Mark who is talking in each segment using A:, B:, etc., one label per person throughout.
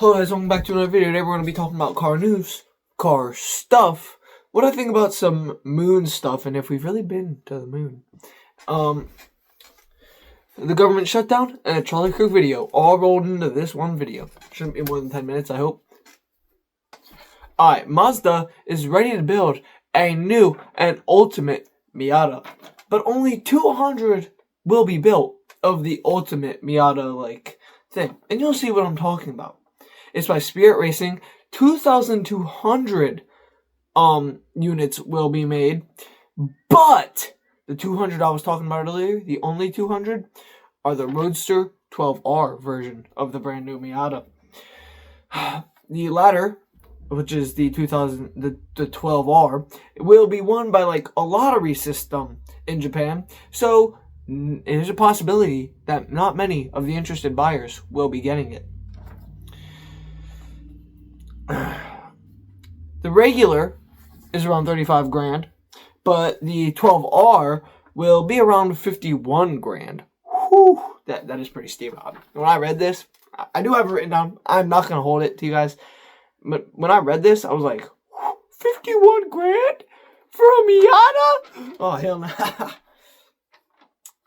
A: Hello guys, welcome back to another video. Today we're going to be talking about car news, car stuff, what I think about some moon stuff, and if we've really been to the moon. The government shutdown and a Charlie Kirk video all rolled into this one video. Shouldn't be more than 10 minutes, I hope. Alright, Mazda is ready to build a new and ultimate Miata, but only 200 will be built of the ultimate Miata thing, and you'll see what I'm talking about. It's by Spirit Racing. 2,200 units will be made, but the 200 I was talking about earlier, the only 200, are the Roadster 12R version of the brand new Miata. The latter, which is the 12R, will be won by a lottery system in Japan. So there's a possibility that not many of the interested buyers will be getting it. The regular is around 35 grand, but the 12R will be around 51 grand. Whew, that is pretty steep. When I read this, I do have it written down. I'm not going to hold it to you guys. But when I read this, I was like, 51 grand for a Miata? Oh, hell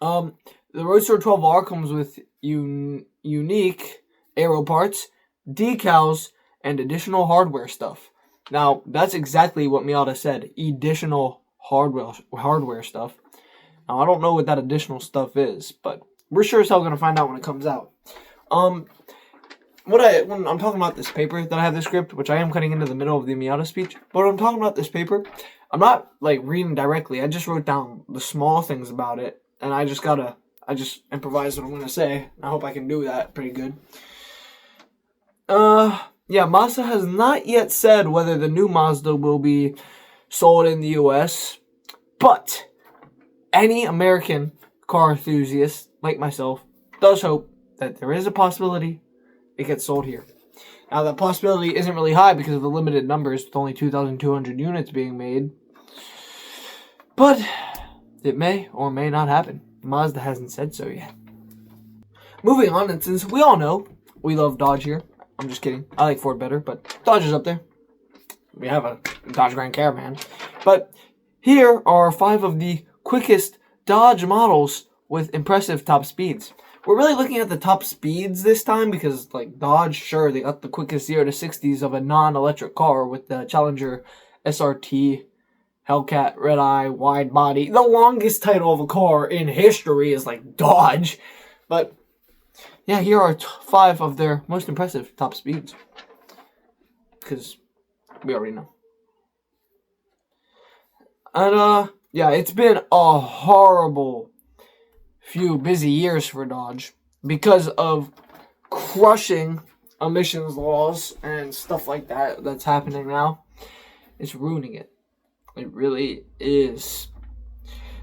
A: no. The Roadster 12R comes with unique aero parts, decals, and additional hardware stuff. Now, that's exactly what Miata said. Additional hardware stuff. Now, I don't know what that additional stuff is, but we're sure as hell going to find out when it comes out. When I'm talking about this paper that I have the script, which I am cutting into the middle of the Miata speech, but when I'm talking about this paper, I'm not reading directly. I just wrote down the small things about it, and I just improvised what I'm going to say. I hope I can do that pretty good. Yeah, Mazda has not yet said whether the new Mazda will be sold in the US, but any American car enthusiast, like myself, does hope that there is a possibility it gets sold here. Now, that possibility isn't really high because of the limited numbers, with only 2,200 units being made, but it may or may not happen. Mazda hasn't said so yet. Moving on, and since we all know we love Dodge here, I'm just kidding. I like Ford better, but Dodge is up there. We have a Dodge Grand Caravan. But here are 5 of the quickest Dodge models with impressive top speeds. We're really looking at the top speeds this time because, Dodge, sure, they got the quickest 0 to 60s of a non-electric car with the Challenger SRT, Hellcat, Red Eye, Wide Body. The longest title of a car in history is, Dodge. But yeah, here are 5 of their most impressive top speeds. Because we already know. And, yeah, it's been a horrible few busy years for Dodge because of crushing emissions laws and stuff like that that's happening now. It's ruining it. It really is.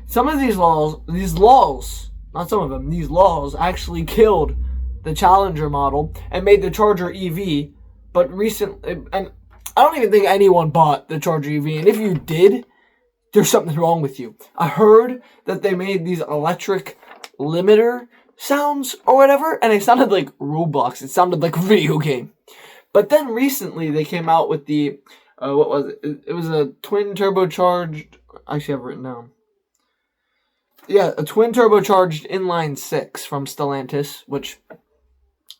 A: Some of these laws, not some of them, these laws actually killed the Challenger model and made the Charger EV, but recently, and I don't even think anyone bought the Charger EV, and if you did, there's something wrong with you. I heard that they made these electric limiter sounds or whatever, and it sounded like Roblox. It sounded like a video game. But then recently they came out with the, what was it? It was a twin turbocharged, actually I have it written down. Yeah, a twin turbocharged inline 6 from Stellantis, which,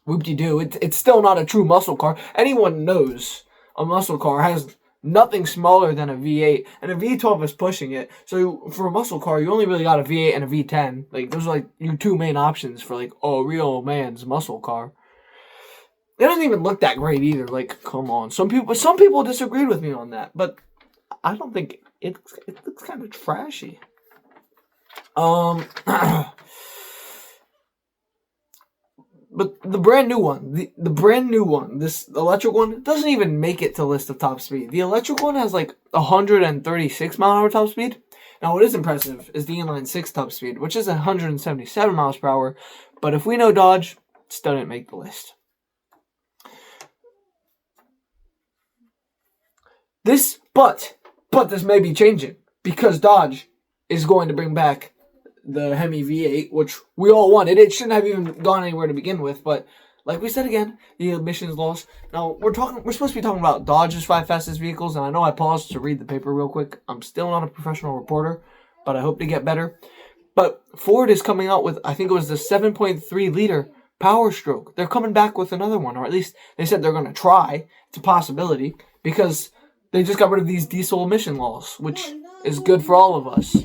A: whoop-de-doo, it's still not a true muscle car. Anyone knows a muscle car has nothing smaller than a V8, and a V12 is pushing it. So for a muscle car, you only really got a V8 and a V10. Those are your 2 main options for a real man's muscle car. It doesn't even look that great either. Come on. Some people disagreed with me on that, but I don't think it looks kind of trashy. But the brand new one, the brand new one, this electric one, doesn't even make it to list of top speed. The electric one has 136 mile an hour top speed. Now, what is impressive is the inline 6 top speed, which is 177 miles per hour. But if we know Dodge, it still didn't make the list. But this may be changing because Dodge is going to bring back the Hemi V8, which we all wanted. It shouldn't have even gone anywhere to begin with, but like we said again, the emissions loss. Now we're supposed to be talking about Dodge's 5 fastest vehicles, and I know I paused to read the paper real quick. I'm still not a professional reporter, but I hope to get better. But Ford is coming out with, I think it was the 7.3 liter Power Stroke. They're coming back with another one, or at least they said they're going to try. It's a possibility because they just got rid of these diesel emission laws, which is good for all of us.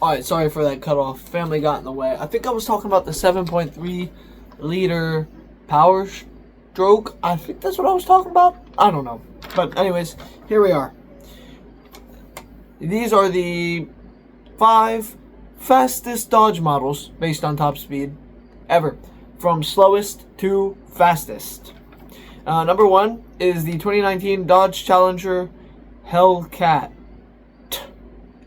A: Alright, sorry for that cut off. Family got in the way. I think I was talking about the 7.3 liter Power Stroke. I think that's what I was talking about. I don't know. But anyways, here we are. These are the 5 fastest Dodge models based on top speed ever, from slowest to fastest. Number 1 is the 2019 Dodge Challenger Hellcat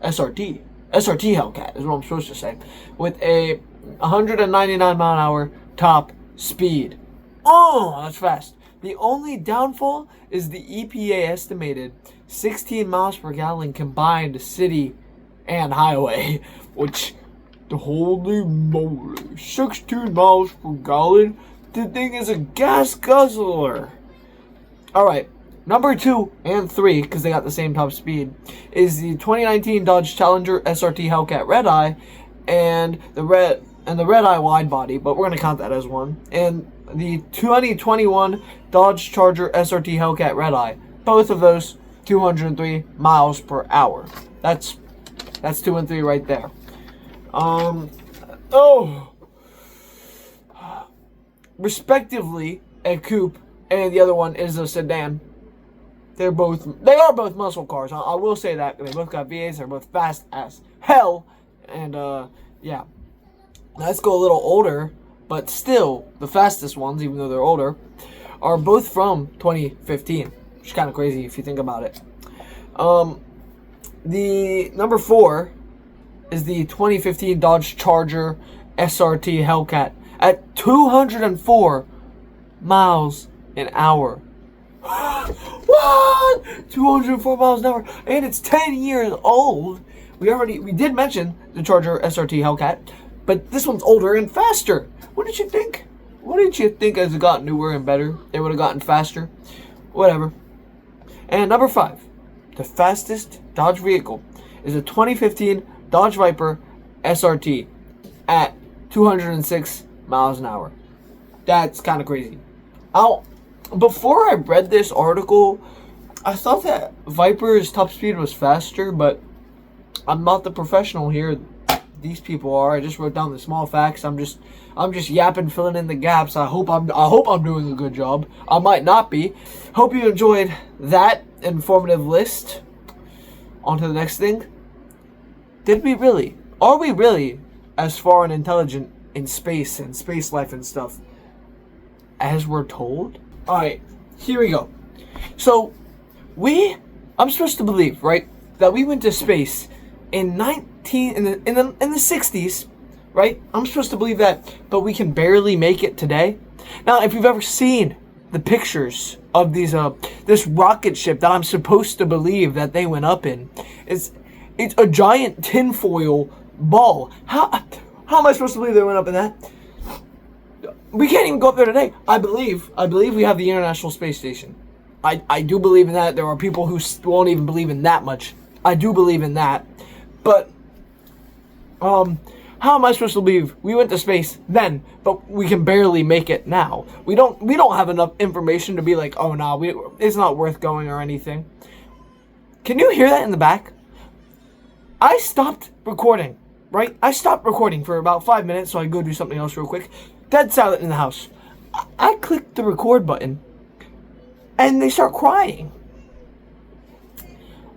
A: SRT. SRT Hellcat is what I'm supposed to say, with a 199 mile an hour top speed. Oh, that's fast. The only downfall is the EPA estimated 16 miles per gallon combined city and highway, which, holy moly, 16 miles per gallon? The thing is a gas guzzler. Alright, number 2 and 3, because they got the same top speed, is the 2019 Dodge Challenger SRT Hellcat Red Eye and the Red Eye wide body, but we're going to count that as one, and the 2021 Dodge Charger SRT Hellcat Red Eye. Both of those 203 miles per hour. That's 2 and 3 right there. Respectively, a coupe and the other one is a sedan. They are both muscle cars. I will say that. They both got V8s. They're both fast as hell. And yeah. Let's go a little older, but still the fastest ones, even though they're older, are both from 2015. Which is kind of crazy if you think about it. The number 4 is the 2015 Dodge Charger SRT Hellcat at 204 miles an hour. What? 204 miles an hour, and it's 10 years old. We did mention the Charger SRT Hellcat, but this one's older and faster. What did you think? What did you think as it got newer and better, it would have gotten faster? Whatever. And number 5, the fastest Dodge vehicle is a 2015 Dodge Viper SRT at 206 miles an hour. That's kind of crazy. Before I read this article, I thought that Viper's top speed was faster, but I'm not the professional here. These people are. I just wrote down the small facts. I'm just yapping, filling in the gaps. I hope I'm doing a good job. I might not be. Hope you enjoyed that informative list. On to the next thing. Are we really as far and intelligent in space and space life and stuff as we're told? Alright, here we go. So, I'm supposed to believe, right, that we went to space in the 60s, right? I'm supposed to believe that, but we can barely make it today. Now, if you've ever seen the pictures of this rocket ship that I'm supposed to believe that they went up in, it's a giant tinfoil ball. How am I supposed to believe they went up in that? We can't even go up there today. I believe we have the International Space Station. I do believe in that. There are people who won't even believe in that much. I do believe in that. But, how am I supposed to believe we went to space then, but we can barely make it now? We don't have enough information to be like, oh no, it's not worth going or anything. Can you hear that in the back? I stopped recording, right? I stopped recording for about 5 minutes so I could go do something else real quick. Dead silent in the house. I clicked the record button, and they start crying.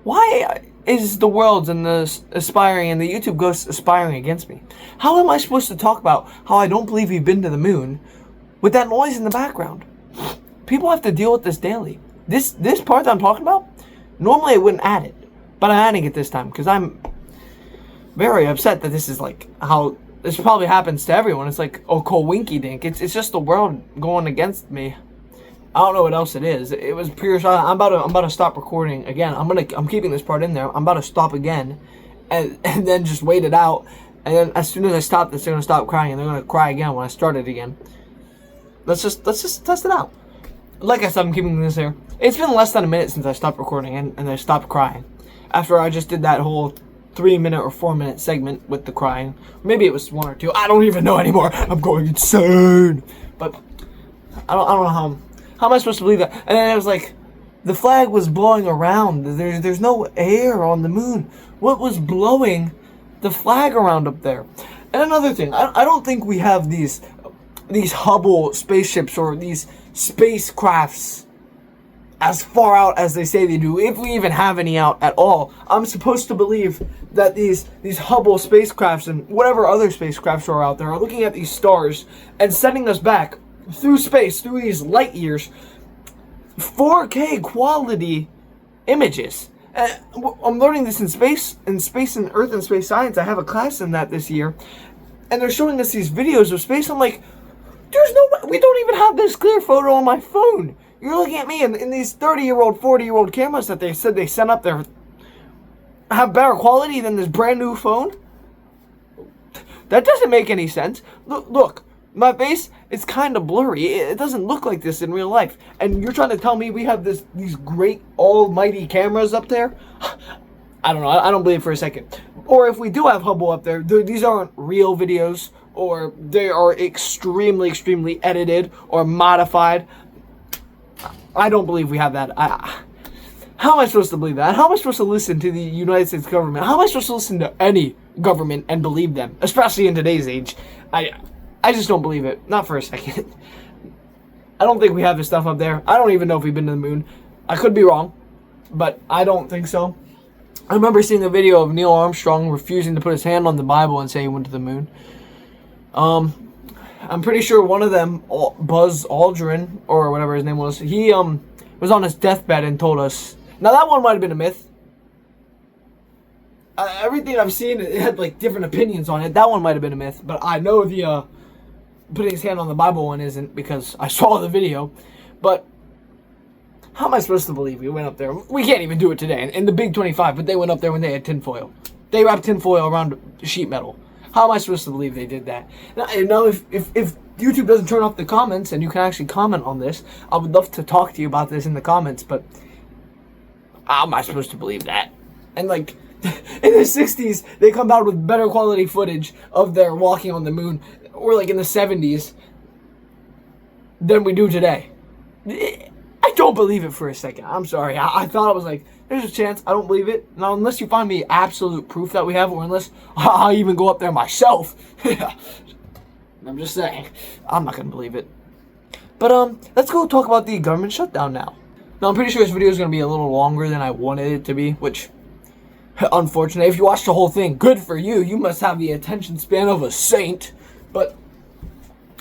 A: Why is the world and the aspiring and the YouTube ghosts aspiring against me? How am I supposed to talk about how I don't believe we've been to the moon with that noise in the background? People have to deal with this daily. This part that I'm talking about, normally I wouldn't add it, but I'm adding it this time because I'm very upset that this is like how this probably happens to everyone. It's like, oh, winky dink. It's just the world going against me. I don't know what else it is. It was pure silence. I'm about to stop recording again. I'm keeping this part in there. I'm about to stop again, and then just wait it out. And then as soon as I stop this, they're gonna stop crying, and they're gonna cry again when I start it again. let's just test it out. Like I said, I'm keeping this here. It's been less than a minute since I stopped recording and I stopped crying. After I just did that whole 3-minute or 4-minute segment with the crying. Maybe it was 1 or 2. I don't even know anymore. I'm going insane. But I don't know how am I supposed to believe that? And then it was like the flag was blowing around. There's no air on the moon. What was blowing the flag around up there? And another thing, I don't think we have these Hubble spaceships or these spacecrafts as far out as they say they do, if we even have any out at all. I'm supposed to believe that these Hubble spacecrafts and whatever other spacecrafts are out there are looking at these stars and sending us back through space, through these light years, 4K quality images. I'm learning this in space and Earth and space science. I have a class in that this year, and they're showing us these videos of space. I'm like, there's no way, we don't even have this clear photo on my phone. You're looking at me in these 30-year-old, 40-year-old cameras that they said they sent up there have better quality than this brand new phone? That doesn't make any sense. Look, my face is kind of blurry. It doesn't look like this in real life. And you're trying to tell me we have these great almighty cameras up there? I don't know. I don't believe it for a second. Or if we do have Hubble up there, these aren't real videos, or they are extremely, extremely edited or modified. I don't believe we have that. How am I supposed to believe that? How am I supposed to listen to the United States government? How am I supposed to listen to any government and believe them? Especially in today's age. I just don't believe it. Not for a second. I don't think we have this stuff up there. I don't even know if we've been to the moon. I could be wrong, but I don't think so. I remember seeing a video of Neil Armstrong refusing to put his hand on the Bible and say he went to the moon. I'm pretty sure one of them, Buzz Aldrin, or whatever his name was, he was on his deathbed and told us. Now that one might have been a myth. Everything I've seen, it had like different opinions on it. That one might have been a myth, but I know the putting his hand on the Bible one isn't, because I saw the video. But how am I supposed to believe we went up there? We can't even do it today in the Big 25, but they went up there when they had tinfoil. They wrapped tinfoil around sheet metal. How am I supposed to believe they did that? Now, if YouTube doesn't turn off the comments and you can actually comment on this, I would love to talk to you about this in the comments, but how am I supposed to believe that? And like, in the 60s, they come out with better quality footage of their walking on the moon, or like in the 70s, than we do today. I don't believe it for a second. I'm sorry. I thought it was like, there's a chance. I don't believe it. Now, unless you find me absolute proof that we have, or unless I even go up there myself. I'm just saying. I'm not going to believe it. But, let's go talk about the government shutdown now. Now, I'm pretty sure this video is going to be a little longer than I wanted it to be, which, unfortunately, if you watched the whole thing, good for you. You must have the attention span of a saint. But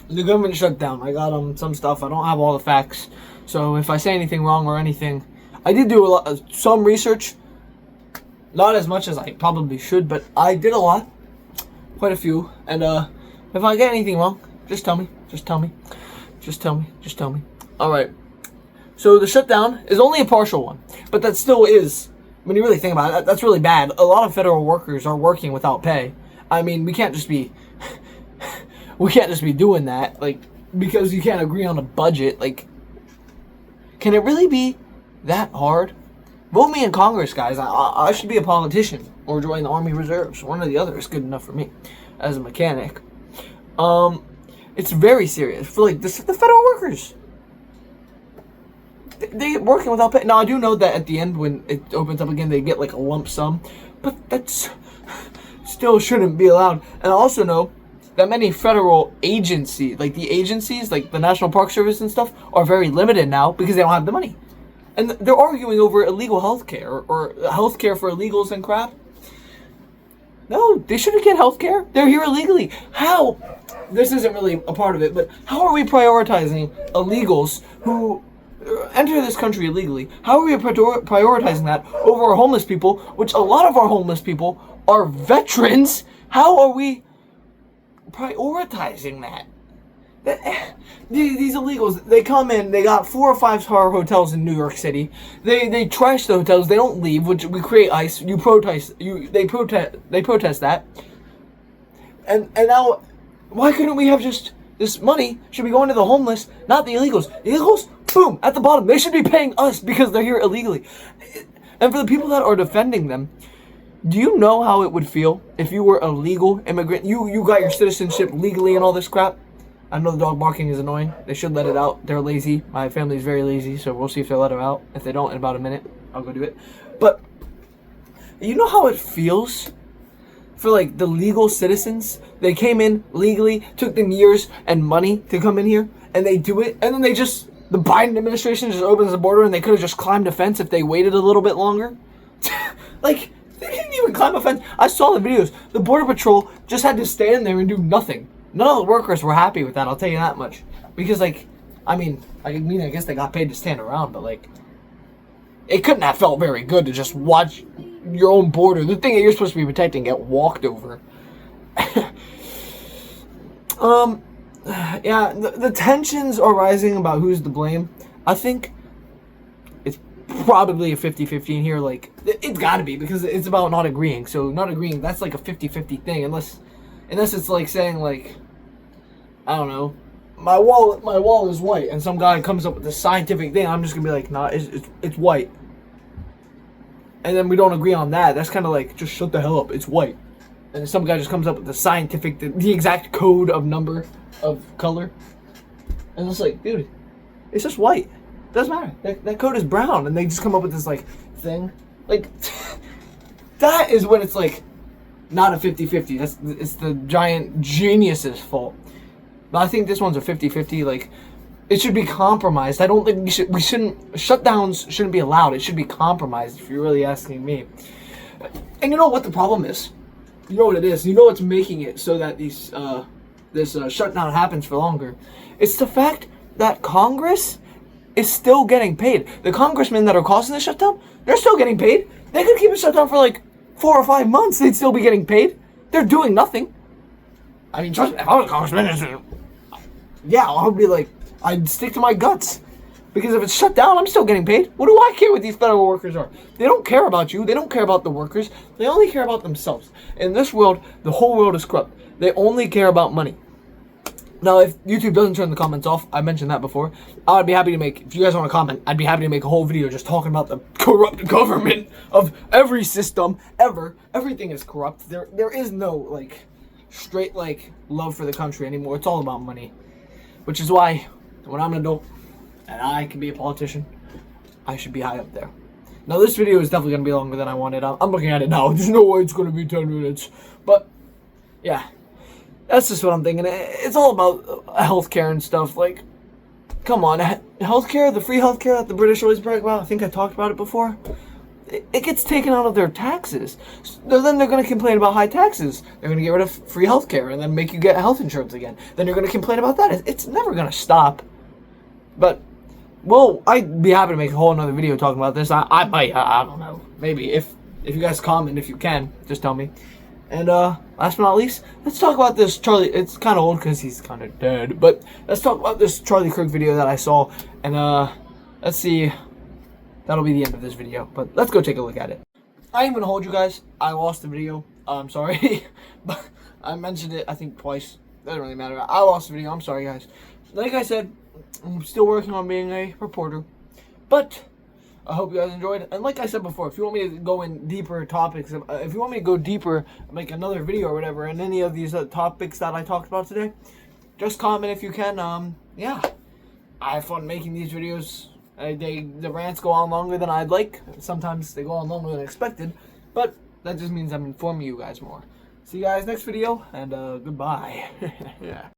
A: the government shutdown. I got some stuff. I don't have all the facts. So if I say anything wrong or anything, I did do some research. Not as much as I probably should, but I did a lot. Quite a few. And if I get anything wrong, just tell me. Just tell me. Just tell me. Just tell me. Alright. So the shutdown is only a partial one. But that still is, when you really think about it, that's really bad. A lot of federal workers are working without pay. I mean, we can't just be doing that, like, because you can't agree on a budget. Like, can it really be that hard? Vote me in Congress, guys. I should be a politician or join the Army Reserves. One or the other is good enough for me as a mechanic. It's very serious for like the federal workers. They get working without pay. Now I do know that at the end when it opens up again, they get like a lump sum, but that's still shouldn't be allowed. And I also know that many federal agencies, like the agencies, like the National Park Service and stuff, are very limited now because they don't have the money. And they're arguing over illegal healthcare or healthcare for illegals and crap. No, they shouldn't get healthcare. They're here illegally. How? This isn't really a part of it, but how are we prioritizing illegals who enter this country illegally? How are we prioritizing that over our homeless people, which a lot of our homeless people are veterans? How are we prioritizing that? These illegals, they come in, they got 4 or 5 star hotels in New York City. They trash the hotels, they don't leave, which we create ice. They protest that. And now, why couldn't we have just This money should be going to the homeless, not the illegals. The illegals, boom, at the bottom. They should be paying us because they're here illegally. And for the people that are defending them, do you know how it would feel if you were a legal immigrant? You got your citizenship legally and all this crap. I know the dog barking is annoying. They should let it out. They're lazy. My family is very lazy, so we'll see if they let her out. If they don't, in about a minute, I'll go do it. But you know how it feels for like the legal citizens? They came in legally, took them years and money to come in here, and they do it, and then the Biden administration just opens the border, and they could have just climbed a fence if they waited a little bit longer. Like, they didn't even climb a fence. I saw the videos. The Border Patrol just had to stand there and do nothing. None of the workers were happy with that, I'll tell you that much. Because, like, I guess they got paid to stand around, but, like, it couldn't have felt very good to just watch your own border, the thing that you're supposed to be protecting, get walked over. Yeah, the tensions are rising about who's to blame. I think it's probably a 50-50 in here. Like, it's gotta be, because it's about not agreeing. So not agreeing, that's like a 50-50 thing, unless it's like saying, like, I don't know, my wall is white, and some guy comes up with a scientific thing. I'm just gonna be like, nah, it's white. And then we don't agree on that. That's kind of like, just shut the hell up, it's white. And some guy just comes up with the scientific, the exact code of number of color. And it's like, dude, it's just white. Doesn't matter. That code is brown. And they just come up with this, like, thing. Like, that is when it's, like, not a 50-50. It's the giant genius's fault. But I think this one's a 50-50. Like, it should be compromised. I don't think shutdowns shouldn't be allowed. It should be compromised, if you're really asking me. And you know what the problem is? You know what it is. You know what's making it so that this shutdown happens for longer. It's the fact that Congress is still getting paid. The congressmen that are causing the shutdown, they're still getting paid. They could keep it shut down for like 4 or 5 months. They'd still be getting paid. They're doing nothing. I mean, trust me, if I was a congressman, yeah, I'll be like, I'd stick to my guts. Because if it's shut down, I'm still getting paid. What do I care what these federal workers are? They don't care about you. They don't care about the workers. They only care about themselves. In this world, the whole world is corrupt. They only care about money. Now, if YouTube doesn't turn the comments off, I mentioned that before, I'd be happy to if you guys want to comment, I'd be happy to make a whole video just talking about the corrupt government of every system ever. Everything is corrupt. There is no, like, straight, like, love for the country anymore. It's all about money. Which is why, when I'm an adult, and I can be a politician, I should be high up there. Now, this video is definitely going to be longer than I wanted. I'm looking at it now. There's no way it's going to be 10 minutes. But, yeah. That's just what I'm thinking. It's all about healthcare and stuff. Like, come on. Healthcare, the free healthcare that the British always brag about, I think I talked about it before. It gets taken out of their taxes. So then they're going to complain about high taxes. They're going to get rid of free healthcare and then make you get health insurance again. Then you're going to complain about that. It's never going to stop. But, well, I'd be happy to make a whole another video talking about this. I might. I don't know. Maybe. If you guys comment, if you can, just tell me. And last but not least, let's talk about this Charlie. It's kind of old because he's kind of dead. But let's talk about this Charlie Kirk video that I saw. And let's see. That'll be the end of this video. But let's go take a look at it. I ain't gonna hold you guys. I lost the video. I'm sorry. But I mentioned it, I think, twice. Doesn't really matter. I lost the video. I'm sorry, guys. Like I said, I'm still working on being a reporter. But I hope you guys enjoyed. And like I said before, if you want me to go in deeper topics, if you want me to go deeper, make another video or whatever, and any of these topics that I talked about today, just comment if you can. Yeah, I have fun making these videos. The rants go on longer than I'd like. Sometimes they go on longer than expected, but that just means I'm informing you guys more. See you guys next video, and goodbye. Yeah.